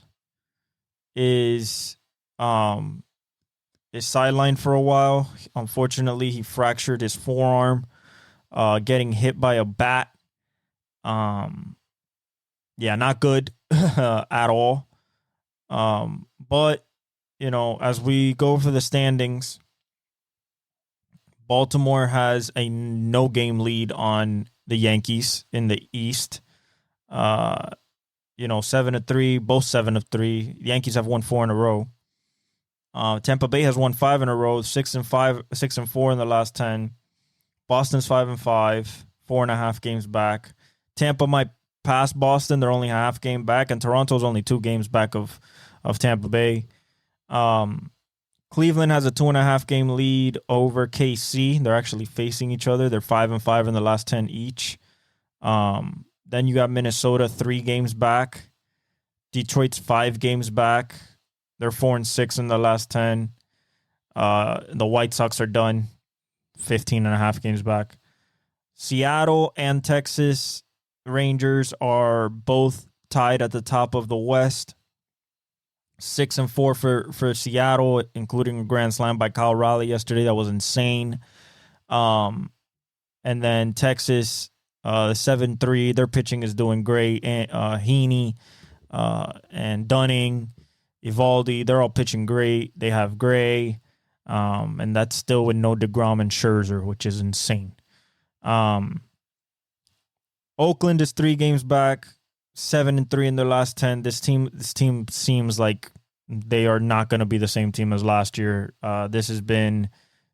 Speaker 1: is sidelined for a while. Unfortunately, he fractured his forearm, getting hit by a bat. Not good at all. But as we go for the standings, Baltimore has a no-game lead on the Yankees in the East. 7-3, both 7-3. The Yankees have won 4 in a row. Tampa Bay has won 5 in a row, 6-5, 6-4 in the last 10. Boston's 5-5, 4.5 games back. Tampa might pass Boston; they're only a half game back, and Toronto's only 2 games back of Tampa Bay. Cleveland has a 2.5 game lead over KC. They're actually facing each other. They're 5-5 in the last 10 each. Then you got Minnesota 3 games back. Detroit's 5 games back. They're 4-6 in the last 10. The White Sox are done, 15.5 games back. Seattle and Texas Rangers are both tied at the top of the West. 6-4 for Seattle, including a grand slam by Kyle Raleigh yesterday. That was insane. And then Texas, 7-3. Their pitching is doing great. And Heaney and Dunning, Evaldi, they're all pitching great. They have Gray, and that's still with no DeGrom and Scherzer, which is insane. Oakland is 3 games back, 7-3 in their last 10. This team seems like they are not going to be the same team as last year. This has been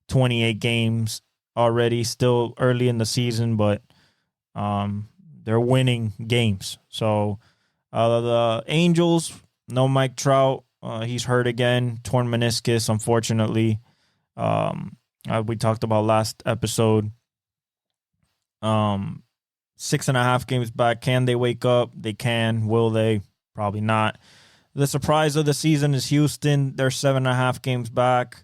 Speaker 1: 28 games already, still early in the season, but they're winning games. So the Angels, no Mike Trout. He's hurt again, torn meniscus, unfortunately. We talked about last episode. 6.5 games back. Can they wake up? They can. Will they? Probably not. The surprise of the season is Houston. They're 7.5 games back.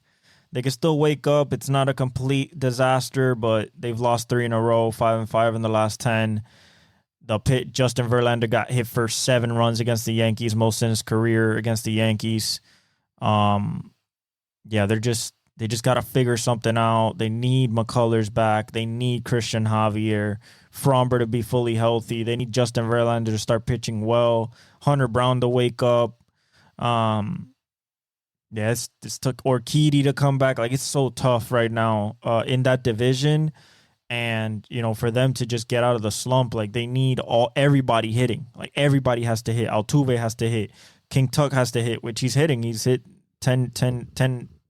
Speaker 1: They can still wake up. It's not a complete disaster, but they've lost 3 in a row, 5-5 in the last 10. Justin Verlander got hit for 7 runs against the Yankees, most in his career against the Yankees. They just got to figure something out. They need McCullers back. They need Christian Javier, Fromber to be fully healthy. They need Justin Verlander to start pitching well. Hunter Brown to wake up. This took Urquidy to come back. Like, it's so tough right now in that division. And, for them to just get out of the slump, like, they need everybody hitting. Like, everybody has to hit. Altuve has to hit. King Tuck has to hit, which he's hitting. He's hit 10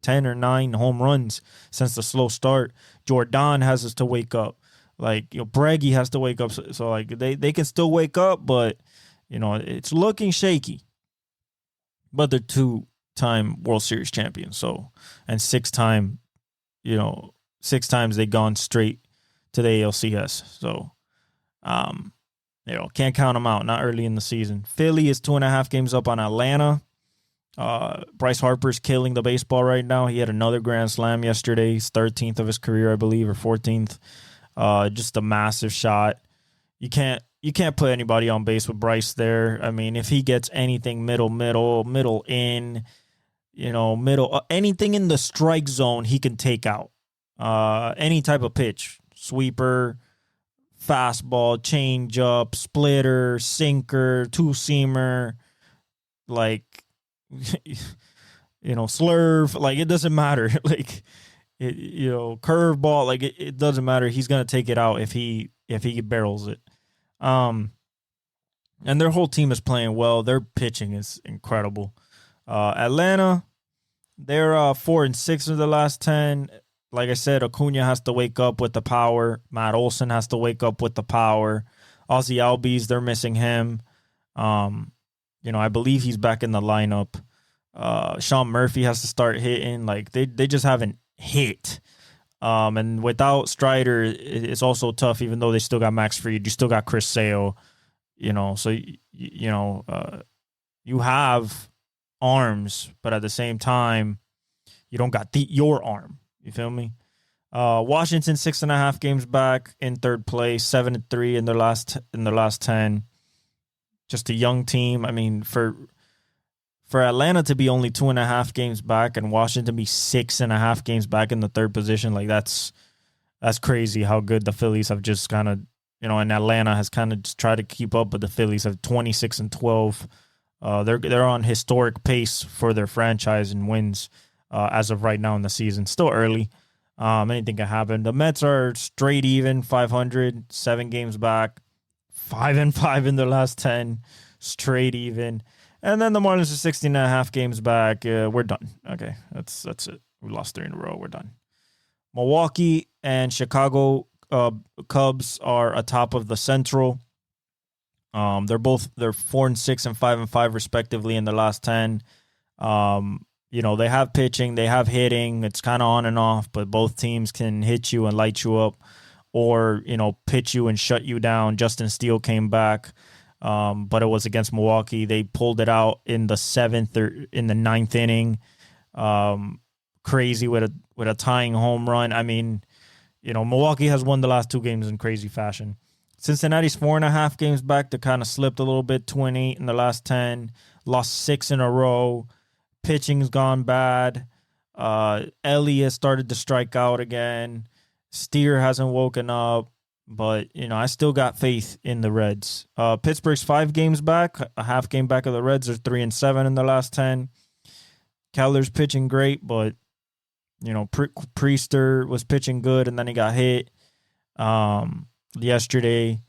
Speaker 1: or 9 home runs since the slow start. Jordan has to wake up. Like, Breggy has to wake up. So like, they can still wake up, but, it's looking shaky. But they're 2-time World Series champions. So, and 6-time, 6 times they've gone straight to the ALCS. So, can't count them out, not early in the season. Philly is 2.5 games up on Atlanta. Bryce Harper's killing the baseball right now. He had another grand slam yesterday, his 13th of his career, I believe, or 14th. Just a massive shot. You can't put anybody on base with Bryce there. I mean, if he gets anything middle in, middle, anything in the strike zone, he can take out. Any type of pitch, sweeper, fastball, changeup, splitter, sinker, two-seamer, like, slurve, like, it doesn't matter. Like, curveball, like, it doesn't matter. He's going to take it out if he barrels it. And their whole team is playing well. Their pitching is incredible. Atlanta, they're 4-6 of the last 10. Like I said, Acuna has to wake up with the power. Matt Olson has to wake up with the power. Ozzy Albies, they're missing him. I believe he's back in the lineup. Sean Murphy has to start hitting. Like, they just haven't hit. And without Strider, it's also tough, even though they still got Max Fried. You still got Chris Sale, so, you have arms, but at the same time, you don't got your arm. You feel me? Washington 6.5 games back in third place, 7-3 in their last 10. Just a young team. I mean, for Atlanta to be only 2.5 games back and Washington be 6.5 games back in the third position, like that's crazy how good the Phillies have just kind of, and Atlanta has kind of just tried to keep up, but the Phillies have 26-12. They're on historic pace for their franchise and wins as of right now in the season. Still early. Anything can happen. The Mets are straight even, 500, 7 games back, 5-5 in their last 10, straight even. And then the Marlins are 16.5 games back. We're done. Okay, that's it. We lost 3 in a row. We're done. Milwaukee and Chicago Cubs are atop of the Central. They're 4-6 and 5-5 respectively in the last 10. They have pitching, they have hitting. It's kind of on and off, but both teams can hit you and light you up, or pitch you and shut you down. Justin Steele came back, but it was against Milwaukee. They pulled it out in the 7th or in the 9th inning. Crazy with a tying home run. I mean, Milwaukee has won the last 2 games in crazy fashion. Cincinnati's 4.5 games back. They kind of slipped a little bit, 28 in the last 10, lost 6 in a row. Pitching's gone bad. Elliott started to strike out again. Steer hasn't woken up, but I still got faith in the Reds. Pittsburgh's 5 games back, a half game back of the Reds. They're 3-7 in the last 10. Keller's pitching great, but Priester was pitching good, and then he got hit yesterday.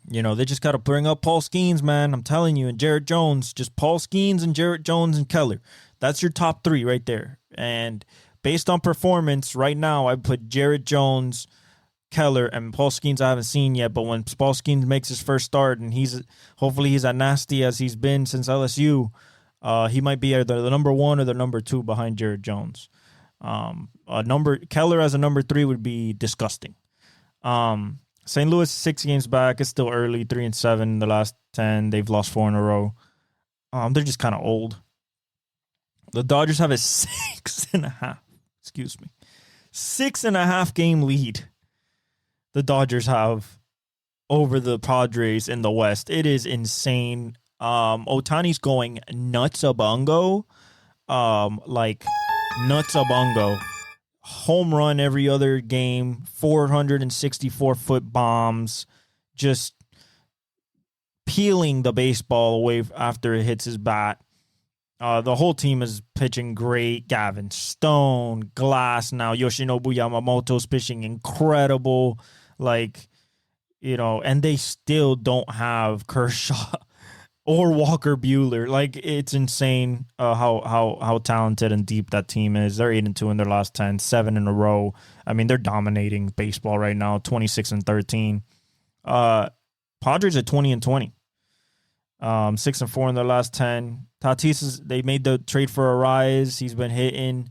Speaker 1: They just got to bring up Paul Skeens, man. I'm telling you, and Jarrett Jones. Just Paul Skeens and Jarrett Jones and Keller. That's your top 3 right there. And based on performance, right now, I put Jarrett Jones, Keller, and Paul Skeens I haven't seen yet. But when Paul Skeens makes his first start, and hopefully he's as nasty as he's been since LSU, he might be either the number 1 or the number 2 behind Jarrett Jones. Keller as a number 3 would be disgusting. St. Louis 6 games back. It's still early, 3-7 in the last 10. They've lost 4 in a row. They're just kind of old. The Dodgers have a 6.5 game lead. The Dodgers have over the Padres in the West. It is insane. Ohtani's going nuts-a-bungo. Like nuts-a-bungo. Home run every other game, 464-foot bombs, just peeling the baseball away after it hits his bat. The whole team is pitching great. Gavin Stone, Glass now, Yoshinobu Yamamoto's pitching incredible. And they still don't have Kershaw or Walker Buehler. Like, it's insane how talented and deep that team is. They're 8-2 in their last 10, 7 in a row. I mean, they're dominating baseball right now, 26-13. Padres at 20-20. 6-4 in their last 10. Tatis they made the trade for a rise. He's been hitting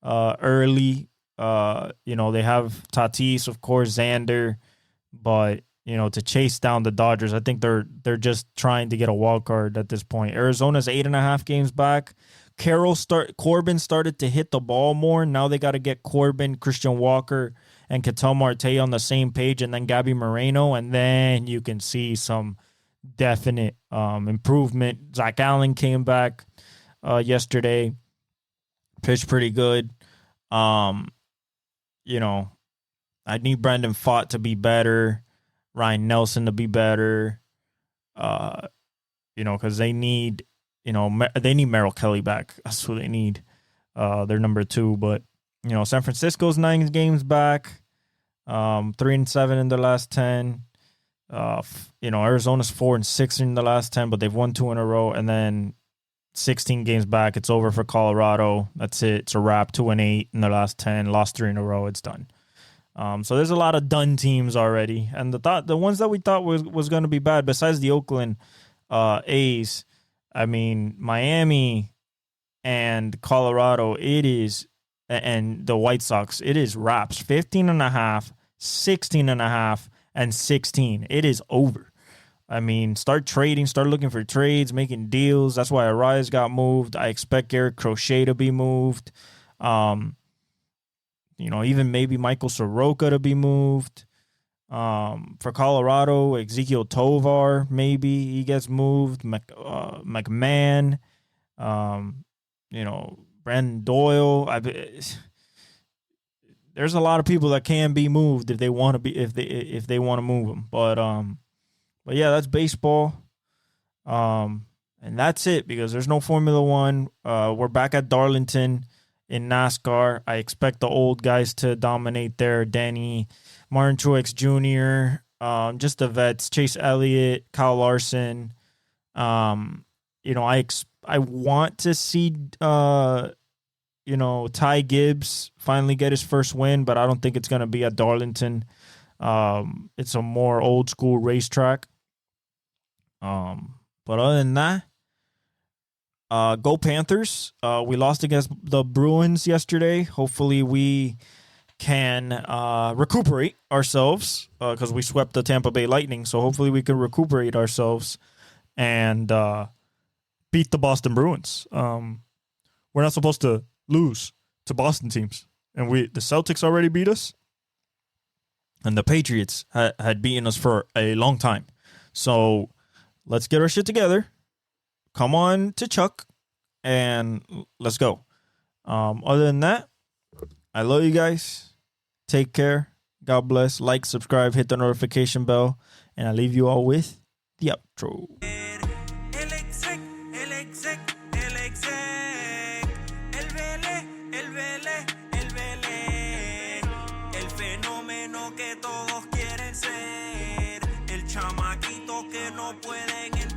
Speaker 1: early. They have Tatis, of course, Xander, but to chase down the Dodgers. I think they're just trying to get a wild card at this point. Arizona's 8.5 games back. Corbin started to hit the ball more. Now they got to get Corbin, Christian Walker, and Ketel Marte on the same page, and then Gabby Moreno, and then you can see some definite improvement. Zach Allen came back yesterday, pitched pretty good. I need Brandon Pfaadt to be better, Ryan Nelson to be better, because they need Merrill Kelly back. That's who they need. They're number 2, but San Francisco's 9 games back, 3-7 in the last 10. Arizona's 4-6 in the last 10, but they've won 2 in a row, and then 16 games back. It's over for Colorado. That's it. It's a wrap. 2-8 in the last 10. Lost 3 in a row. It's done. So there's a lot of done teams already, and the ones that we thought was going to be bad, besides the Oakland A's, I mean Miami and Colorado, and the White Sox, it is wraps. 15.5, 16.5, and 16. It is over. I mean, start trading, start looking for trades, making deals. That's why Arias got moved. I expect Garrett Crochet to be moved. Even maybe Michael Soroka to be moved. For Colorado, Ezekiel Tovar, maybe he gets moved. McMahon, Brandon Doyle. There's a lot of people that can be moved if they want to be, if they want to move them. But yeah, that's baseball. And that's it, because there's no Formula One. We're back at Darlington in NASCAR. I expect the old guys to dominate there. Danny, Martin Truex Jr., just the vets, Chase Elliott, Kyle Larson. I want to see Ty Gibbs finally get his first win, but I don't think it's going to be at Darlington. It's a more old school racetrack. But other than that, go Panthers. We lost against the Bruins yesterday. Hopefully we can recuperate ourselves, because we swept the Tampa Bay Lightning. So hopefully we can recuperate ourselves and beat the Boston Bruins. We're not supposed to lose to Boston teams, and the Celtics already beat us, and the Patriots had beaten us for a long time. So let's get our shit together. Come on to Chuck, and let's go. Other than that, I love you guys. Take care. God bless. Like, subscribe, hit the notification bell, and I leave you all with the outro.
Speaker 2: Que todos quieren ser el chamaquito que no pueden entender.